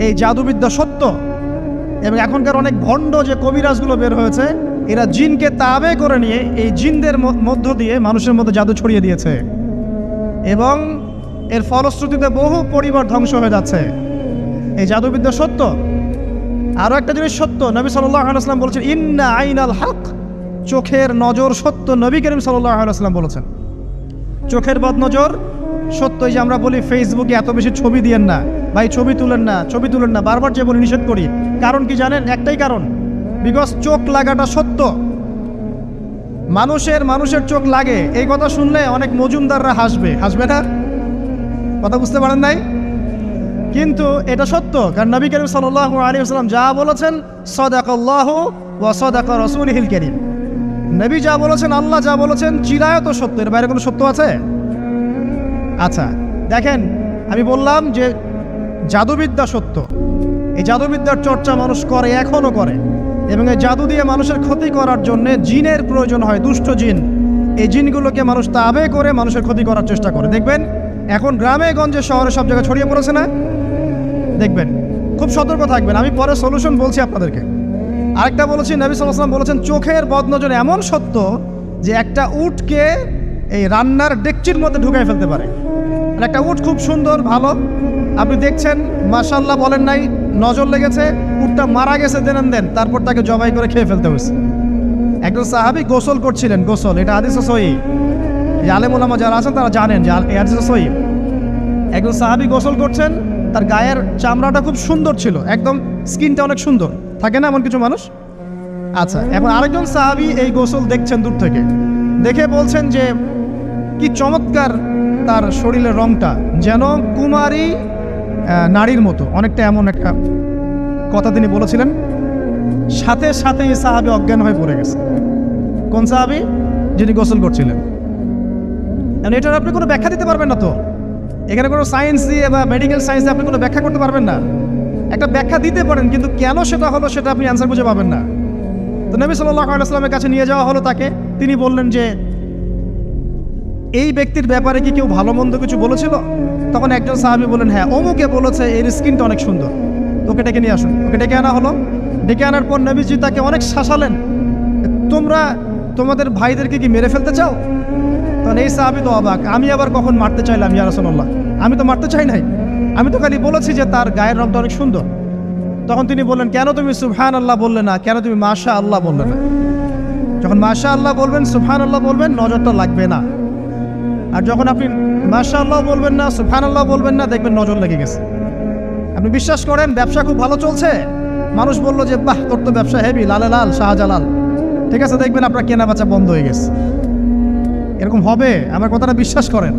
এই জাদুবিদ্যা সত্য, এবং এখনকার অনেক ভণ্ড যে কবিরাজগুলো বের হয়েছে, এরা জিনকে তাবে করে নিয়ে এই জিনদের মধ্য দিয়ে মানুষের মধ্যে জাদু ছড়িয়ে দিয়েছে, এবং এর ফলশ্রুতিতে বহু পরিবার ধ্বংস হয়ে যাচ্ছে। এই জাদুবিদ্যা সত্য। আরও একটা জিনিস সত্য, নবী সাল্লাল্লাহু আলাইহি ওয়াসাল্লাম বলেছেন ইন্না আইনাল হক, চোখের নজর সত্য। নবী করিম সাল্লাল্লাহু আলাইহি ওয়াসাল্লাম বলেছেন চোখের বদনজর সত্য। এই যে আমরা বলি ফেসবুকে এত বেশি ছবি দিয়েন না ভাই, ছবি তুলেন না, ছবি তুলেন না, বারবার যে বলি নিষেধ করি, কারণ কি জানেন? একটাই কারণ, বিকজ চোখ লাগাটা সত্য। মানুষের চোখ লাগে, এই কথা শুনলে অনেক মজুমদাররা হাসবে না? কথা বুঝতে পারেন নাই? কিন্তু এটা সত্য, কারণ নবী করিম সাল্লাল্লাহু আলাইহি ওয়াসাল্লাম যা বলেছেন সাদাকাল্লাহু ওয়া সাদাকা রাসূলুহুল কারীম, নবী যা বলেছেন, আল্লাহ যা বলেছেন চিরায়ত সত্য, এর বাইরে কোনো সত্য আছে? আচ্ছা দেখেন, আমি বললাম যে জাদুবিদ্যা সত্য। এই জাদুবিদ্যার চর্চা মানুষ করে, এখনও করে, এবং এই জাদু দিয়ে মানুষের ক্ষতি করার জন্য জিনের প্রয়োজন হয়, দুষ্ট জিন। এই জিনগুলোকে মানুষ তাবে করে মানুষের ক্ষতি করার চেষ্টা করে। দেখবেন এখন গ্রামে গঞ্জে শহরে সব জায়গায় ছড়িয়ে পড়েছে না? দেখবেন, খুব সতর্ক থাকবেন। আমি পরে সলিউশন বলছি আপনাদেরকে। আরেকটা বলেছি, নবী সাল্লাল্লাহু আলাইহি ওয়াসাল্লাম বলেছেন চোখের বদনজর এমন সত্য যে একটা উটকে এই রান্নার ডেকচির মধ্যে ঢুকাই ফেলতে পারে। আর একটা উট খুব সুন্দর, ভালো, আপনি দেখছেন, মাশাআল্লাহ বলেন নাই, নজর লেগেছে, উটটা মারা গেছে দেন, তারপর তাকে জবাই করে খেয়ে ফেলতে হয়েছে। একজন সাহাবী গোসল করছিলেন, গোসল, এটা হাদিস সহিহ, এই আলেম ওলামা যারা আছেন তারা জানেন যে এই হাদিস সহিহ। একজন সাহাবী গোসল করছেন, তার গায়ের চামড়াটা খুব সুন্দর ছিল, একদম স্কিনটা অনেক সুন্দর থাকে না এমন কিছু মানুষ? আচ্ছা, এখন আরেকজন সাহাবী এই গোসল দেখছেন দূর থেকে, দেখে বলছেন যে কি চমৎকার তার শরীরের রংটা, যেন কুমারী নারীর মতো, অনেকটা এমন একটা কথা তিনি বলেছিলেন। সাথে সাথে এই সাহাবী অজ্ঞান হয়ে পড়ে গেছে। কোন সাহাবী? যিনি গোসল করছিলেন। এটার আপনি কোনো ব্যাখ্যা দিতে পারবেন না তো, এখানে কোনো সায়েন্স দিয়ে বা মেডিকেল সায়েন্স দিয়ে আপনি কোনো ব্যাখ্যা করতে পারবেন না। একটা ব্যাখ্যা দিতে পারেন, কিন্তু কেন সেটা হলো সেটা আপনি অ্যান্সার খুঁজে পাবেন না। তো নবী সাল্লাল্লাহু আলাইহি ওয়াসাল্লামের কাছে নিয়ে যাওয়া হলো তাকে। তিনি বললেন যে এই ব্যক্তির ব্যাপারে কি কেউ ভালো মন্দ কিছু বলেছিল? তখন একজন সাহাবী বললেন হ্যাঁ, অমুকে বলেছে এর স্কিনটা অনেক সুন্দর, ওকে ডেকে নিয়ে আসুন। ওকে ডেকে আনা হলো। ডেকে আনার পর নবীজি তাকে অনেক শাসালেন, তোমরা তোমাদের ভাইদেরকে কি মেরে ফেলতে চাও? তখন এই সাহাবী তো অবাক, আমি আবার কখন মারতে চাইলাম ইয়া রাসূলুল্লাহ? আমি তো মারতে চাই নাই, আমি তো খালি বলেছি যে তার গায়ের রংটা অনেক সুন্দর। তখন তিনি বললেন, কেন তুমি সুবহানাল্লাহ বললে না, কেন তুমি মাশাআল্লাহ বললে না? যখন মাশাআল্লাহ বলবেন, সুবহানাল্লাহ বলবেন, নজরটা লাগবে না। আর যখন আপনি মাশাআল্লাহ বলবেন না, সুবহানাল্লাহ বলবেন না, দেখবেন নজর লেগে গেছে। আপনি বিশ্বাস করেন ব্যবসা খুব ভালো চলছে, মানুষ বললো যে বাহ তোর তো ব্যবসা হেভি, লালে লাল শাহজালাল, ঠিক আছে, দেখবেন আপনার কেনা বেচা বন্ধ হয়ে গেছে। এরকম হবে, আমার কথাটা বিশ্বাস করেন।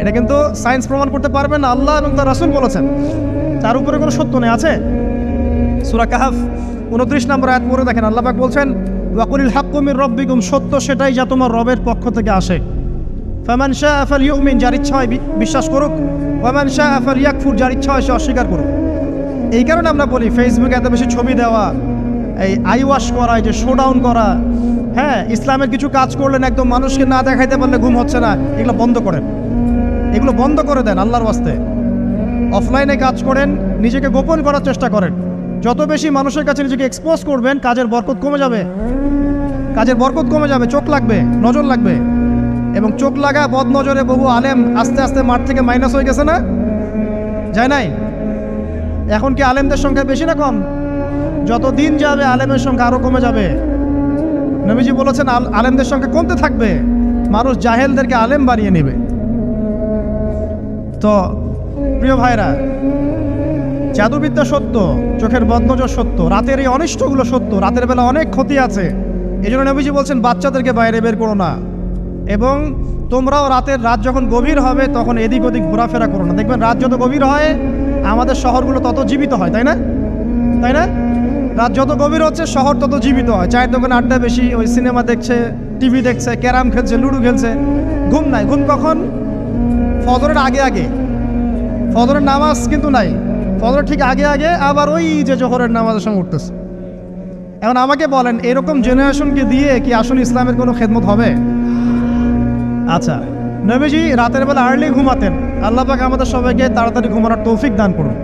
এটা কিন্তু সায়েন্স প্রমাণ করতে পারবে না, আল্লাহ এবং তার রাসূল বলেছেন, তার উপরে কোনো সত্য নেই। আছে সূরা কাহফ 29 নম্বর আয়াত পড়ে দেখেন, আল্লাহ পাক বলছেন ওয়াকুলিল হাক্কু মির রাব্বিকুম, সত্য সেটাই যা তোমার রবের পক্ষ থেকে আসে। ফামান শাআ ফালইউমিন, যার ইচ্ছা হয় বিশ্বাস করুক, ওয়ামান শাআ ফালইয়াকফুর, যার ইচ্ছা হয় সে অস্বীকার করুক। এই কারণে আমরা বলি ফেসবুকে এত বেশি ছবি দেওয়া, এই আই ওয়াশ করা, এই যে শোডাউন করা, হ্যাঁ, ইসলামের কিছু কাজ করলেন একদম মানুষকে না দেখাইতে পারলে ঘুম হচ্ছে না, এগুলো বন্ধ করেন, এগুলো বন্ধ করে দেন আল্লাহর ওয়াস্তে। অফলাইনে কাজ করেন, নিজেকে গোপন করার চেষ্টা করেন। যত বেশি মানুষের কাছে নিজেকে এক্সপোজ করবেন, কাজের বরকত কমে যাবে, কাজের বরকত কমে যাবে, চোখ লাগবে, নজর লাগবে। এবং চোখ লাগা বদ নজরে বহু আলেম আস্তে আস্তে মাঠ থেকে মাইনাস হয়ে গেছে না? যায় নাই? এখন কি আলেমদের সংখ্যা বেশি না কম? যত দিন যাবে আলেমের সংখ্যা আরো কমে যাবে। নবীজি বলেছেন আলেমদের সংখ্যা কমতে থাকবে, মানুষ জাহেলদেরকে আলেম বানিয়ে নেবে। তো প্রিয় ভাইরা, জাদুবিদ্যা সত্য, চোখের বদনজর সত্য, রাতের এই অনিষ্টগুলো সত্য, রাতের বেলা অনেক ক্ষতি আছে। এই জন্য নবীজি বলছেন বাচ্চাদেরকে বাইরে বের করো না, এবং তোমরাও রাত যখন গভীর হবে তখন এদিক ওদিক ঘোরাফেরা করো না। দেখবেন রাত যত গভীর হয় আমাদের শহরগুলো তত জীবিত হয়, তাই না? তাই না? রাত যত গভীর হচ্ছে শহর তত জীবিত হয়। চায়ের দোকানে আড্ডা বেশি, ওই সিনেমা দেখছে, টিভি দেখছে, ক্যারাম খেলছে, লুডো খেলছে, ঘুম নাই। ঘুম কখন? ফজরের আগে আগে। ফজরের নামাজ কিন্তু নাই, ফজরের ঠিক আগে আগে, আবার ওই যে জোহরের নামাজের সঙ্গে উঠতেছে। এখন আমাকে বলেন, এরকম জেনারেশনকে দিয়ে কি আসলে ইসলামের কোনো খেদমত হবে? আচ্ছা, নবীজি রাতের বেলা আর্লি ঘুমাতেন। আল্লাহ পাক আমাদের সবাইকে তাড়াতাড়ি ঘুমানোর তৌফিক দান করুন।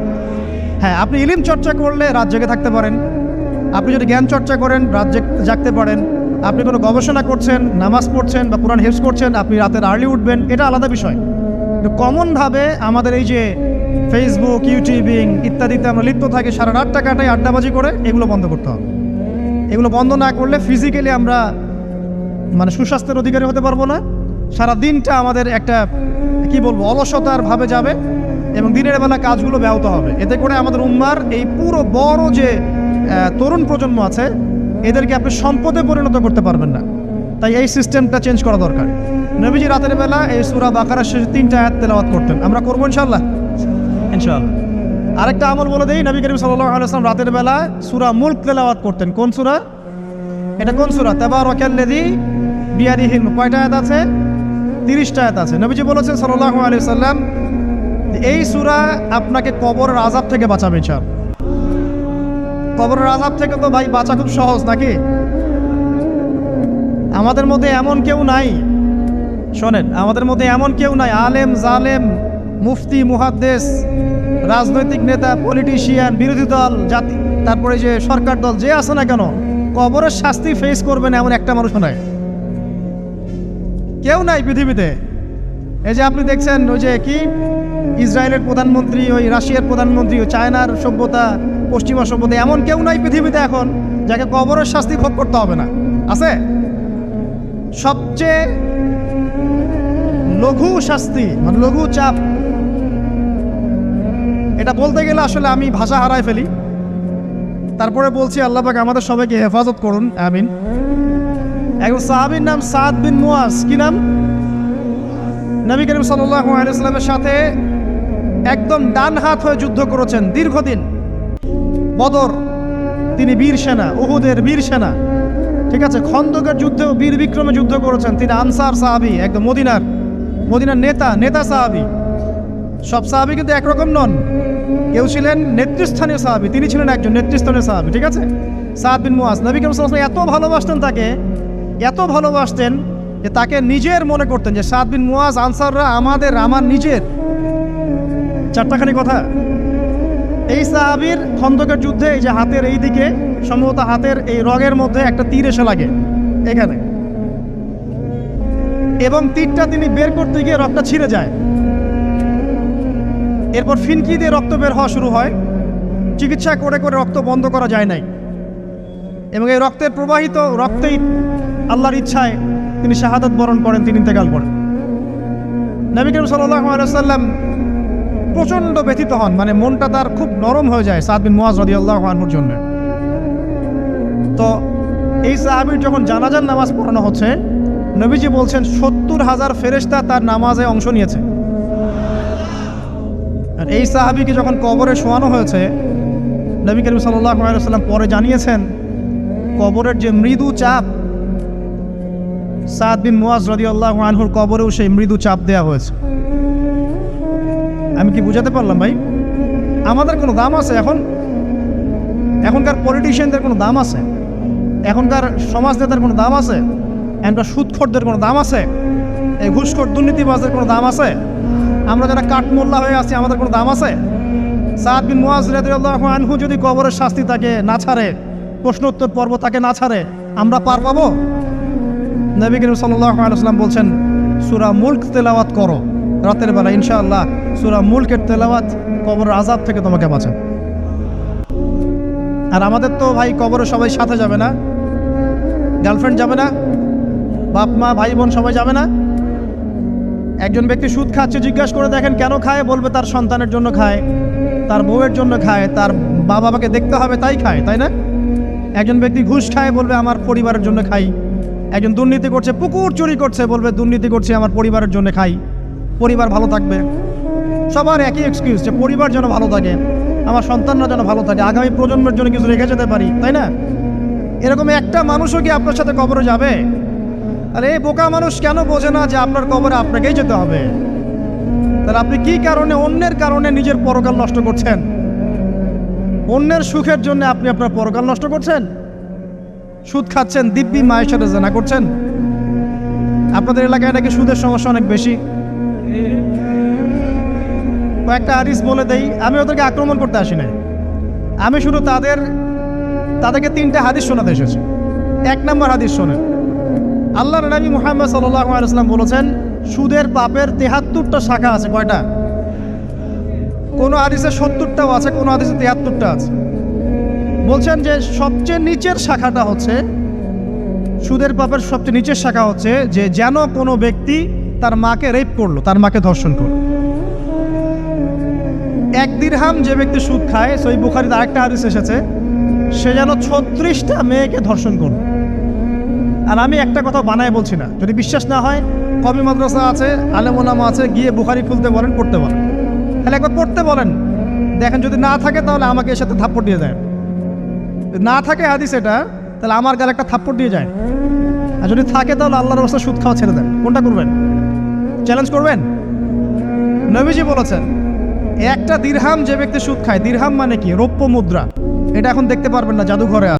হ্যাঁ, আপনি ইলম চর্চা করলে রাত জেগে থাকতে পারেন, আপনি যদি জ্ঞান চর্চা করেন রাত জাগতে পারেন, আপনি কোনো গবেষণা করছেন, নামাজ পড়ছেন বা কোরআন হেফজ করছেন, আপনি রাতের আর্লি উঠবেন, এটা আলাদা বিষয়। কিন্তু কমনভাবে আমাদের এই যে ফেসবুক, ইউটিউবিং ইত্যাদিতে আমরা লিপ্ত থাকি, সারা রাতটা কাটাই আড্ডাবাজি করে, এগুলো বন্ধ করতে হবে। এগুলো বন্ধ না করলে ফিজিক্যালি আমরা মানে সুস্বাস্থ্যের অধিকারী হতে পারবো না। সারা দিনটা আমাদের একটা কি বলবো অলসতার ভাবে যাবে এবং দিনের বেলা কাজগুলো ব্যাহত হবে। এতে করে আমাদের উম্মার এই পুরো বড় যে তরুণ প্রজন্ম আছে এদেরকে আপনি সম্পদে পরিণত করতে পারবেন না। তাই এই সিস্টেমটা চেঞ্জ করা দরকার। নবীজি রাতের বেলা এই সূরা বাকারার শেষে 3টা আয়াত তেলাওয়াত করতেন। আমরা করবো ইনশাআল্লাহ। আরেকটা আমল বলে দেই, নবী করিম সাল্লাল্লাহু আলাইহি ওয়াসাল্লাম রাতের বেলা সূরা মুলক তেলাওয়াত করতেন। কোন সূরা এটা? কোন সূরা? তাবারাকাল্লাযী বিয়াদিহিল মুলক। কয়টা আয়াত আছে? 30টা আয়াত আছে। নবীজি বলেছেন সাল্লাল্লাহু আলাইহি ওয়াসাল্লাম এই সূরা আপনাকে কবরের আযাব থেকে বাঁচাবে ইনশাআল্লাহ। কবরের আযাব থেকে তো ভাই বাঁচা খুব সহজ নাকি? আমাদের মধ্যে এমন কেউ নাই, শোনেন, আমাদের মধ্যে এমন কেউ নাই আলেম জালেম মুফতি মুহাদ্দিস রাজনৈতিক নেতা পলিটিশিয়ান বিরোধী দল জাতি তারপরে যে সরকার দল যে আছে না কেন কবরের শাস্তি ফেস করবেন এমন একটা মানুষ নাই, কেউ নাই পৃথিবীতে। এই যে আপনি দেখছেন ওই যে কি ইসরায়েলের প্রধানমন্ত্রী, ওই রাশিয়ার প্রধানমন্ত্রী, ওই চায়নার সভ্যতা, পশ্চিমা সভ্যতা, এমন কেউ নাই পৃথিবীতে এখন যাকে কবরের শাস্তি ভোগ করতে হবে না। আছে? সবচেয়ে লঘু শাস্তি মানে লঘু চাপ, এটা বলতে গেলে আসলে আমি ভাষা হারায় ফেলি। তারপরে বলছি আল্লাহ পাক আমাদের সবাইকে হেফাজত করুন, আমিন। একজন সাহাবীর নাম সাদ বিন মুয়াজ। কি নাম? নবী করিম সাল্লাল্লাহু আলাইহি ওয়াসাল্লামের সাথে একদম ডান হাত হয়ে যুদ্ধ করেছেন দীর্ঘদিন। বদর তিনি বীর সেনা, উহুদের বীর সেনা, ঠিক আছে, খন্দকের যুদ্ধেও বীর বিক্রমে যুদ্ধ করেছেন। তিনি আনসার সাহাবী, একদম মদিনার নেতা সাহাবী। সব সাহাবী কিন্তু একরকম নন, কেউ ছিলেন নেতৃস্থানীয় সাহাবী, তিনি ছিলেন একজন নেতৃস্থানীয় সাহাবী, ঠিক আছে, সাদ বিন মুয়াজ। নবী করিম সাল্লাল্লাহু আলাইহি ওয়াসাল্লাম এত ভালোবাসতেন তাকে, এত ভালোবাসতেন যে তাকে নিজের মনে করতেন যে সাদ বিন মুয়াজ আনসাররা আমার নিজের। চারটাখানি কথা। এই সাহাবীর খন্দকের যুদ্ধে এই যে হাতের এই দিকে সম্ভবত হাতের এই রগের মধ্যে একটা তীর এসে লাগে এখানে, এবং তীরটা তিনি বের করতে গিয়ে রক্তটা ছিঁড়ে যায়। এরপর ফিনকি দিয়ে রক্ত বের হওয়া শুরু হয়। চিকিৎসা করে করে রক্ত বন্ধ করা যায় নাই, এবং এই রক্তের প্রবাহিত রক্তেই আল্লাহর ইচ্ছায় তিনি শাহাদাত বরণ করেন, তিনি ইন্তেকাল করেন। নবী করিম সাল্লাল্লাহু আলাইহি ওয়াসাল্লাম প্রচণ্ড ব্যথিত হন, মানে মনটা তার খুব নরম হয়ে যায় সাদ বিন মুয়াজ রাদিয়াল্লাহু আনহুর জন্য। তো এই সাহাবীর যখন জানাজার নামাজ পড়ানো হচ্ছে, নবীজি বলছেন 70,000 ফেরেশতা তার নামাজে অংশ নিয়েছে। আর এই সাহাবীকে যখন কবরে শোয়ানো হয়েছে, নবী করিম সাল্লাল্লাহু আলাইহি ওয়াসাল্লাম পরে জানিয়েছেন কবরের যে মৃদু চাপ, সাদ বিন মুয়াজ রাদিয়াল্লাহু আনহুর কবরেও সেই মৃদু চাপ দেওয়া হয়েছে। আমি কি বুঝাতে পারলাম ভাই? আমাদের কোনো দাম আছে এখনকার পলিটিশিয়ানদের কোনো দাম আছে? এখনকার সমাজ নেতার কোনো দাম আছে? এখনকার সুদখোরদের কোনো দাম আছে? এই ঘুষখোর দুর্নীতিবাজদের কোনো দাম আছে? আমরা যারা কাঠমোল্লা হয়ে আছি আমাদের কোনো দাম আছে? সাদ বিন মুয়াজ রাদিয়াল্লাহু আনহু যদি কবরের শাস্তি তাকে না ছাড়ে, প্রশ্নোত্তর পর্ব তাকে না ছাড়ে, আমরা পার পাবো? নবী করিম সাল্লাল্লাহু আলাইহি ওয়াসাল্লাম বলছেন সূরা মুলক তেলাওয়াত করো রাতের বেলা, ইনশাআল্লাহ সূরা মুলকের তেলাওয়াত কবরের আযাব থেকে তোমাকে বাঁচাবে। আর আমাদের তো ভাই কবরে সবাই সাথে যাবে না, গার্লফ্রেন্ড যাবে না, বাপ মা ভাই বোন সবাই যাবে না। একজন ব্যক্তি সুদ খাচ্ছে, জিজ্ঞাসা করে দেখেন কেন খায়, বলবে তার সন্তানের জন্য খায়, তার বউয়ের জন্য খায়, তার মা বাবাকে দেখতে হবে তাই খায়, তাই না? একজন ব্যক্তি ঘুষ খায়, বলবে আমার পরিবারের জন্য খাই। একজন দুর্নীতি করছে, পুকুর চুরি করছে, বলবে দুর্নীতি করছে আমার পরিবারের জন্য খাই, পরিবার ভালো থাকবে। সবার একই এক্সকিউজ যে পরিবার যেন ভালো থাকে, আমার সন্তানরা যেন ভালো থাকে, আগামী প্রজন্মের জন্য কিছু রেখে যেতে পারি, তাই না? এরকম একটা মানুষও কি আপনার সাথে কবরে যাবে? আর এই বোকা মানুষ কেন বোঝে না যে আপনার কবরে আপনাকেই যেতে হবে? তাহলে আপনি কি কারণে, অন্যের কারণে নিজের পরকাল নষ্ট করছেন? অন্যের সুখের জন্য আপনি আপনার পরকাল নষ্ট করছেন। সুদ খাচ্ছেন, দিব্যি মায়ের সাথে জেনা করছেন। আপনাদের এলাকায় নাকি সুদের সমস্যা অনেক বেশি। কয়েকটা হাদিস বলে দেই, আমি ওদেরকে আক্রমণ করতে আসি না। আমি শুধু তাদেরকে 3টা হাদিস শোনাতে এসেছি। 1 নম্বর হাদিস শোনেন। আল্লাহর নবী মুহাম্মদ সাল্লাল্লাহু আলাইহি ওয়াসাল্লাম বলেছেন, সুদের পাপের 73টা শাখা আছে। কয়টা? কোনো হাদিসে 70টাও আছে, কোনো হাদিসে 73টা আছে। বলছেন যে সবচেয়ে নিচের শাখাটা হচ্ছে, সুদের পাপের সবচেয়ে নিচের শাখা হচ্ছে যে যেন কোনো ব্যক্তি তার মাকে রেপ করলো, তার মাকে ধর্ষণ করলো। 1 দিরহাম যে ব্যক্তি সুদ খায়, সহিহ বুখারীতে আরেকটা হাদিস এসেছে, সে যেন 36টা মেয়েকে ধর্ষণ করলো। আর আমি একটা কথা বানায় বলছি না, যদি বিশ্বাস না হয় কওমি মাদ্রাসা আছে, আলেম ওলামা আছে, গিয়ে বুখারী খুলতে বলেন, পড়তে বলেন। তাহলে একবার পড়তে বলেন, দেখেন যদি না থাকে তাহলে আমাকে এর সাথে থাপ্পড় দিয়ে যায়। যদি না থাকে হাদিস এটা, তাহলে আমার গালে একটা থাপ্পড় দিয়ে যায়। আর যদি থাকে তাহলে আল্লাহর রাস্তায় সুদ খাওয়া ছেড়ে দেন। কোনটা করবেন? চ্যালেঞ্জ করবেন? নবীজি বলেছেন, 1টা দিরহাম যে ব্যক্তি সুদ খায়, দিরহাম মানে কি? রৌপ্য মুদ্রা। এটা এখন দেখতে পারবেন না, জাদুঘরে আছে।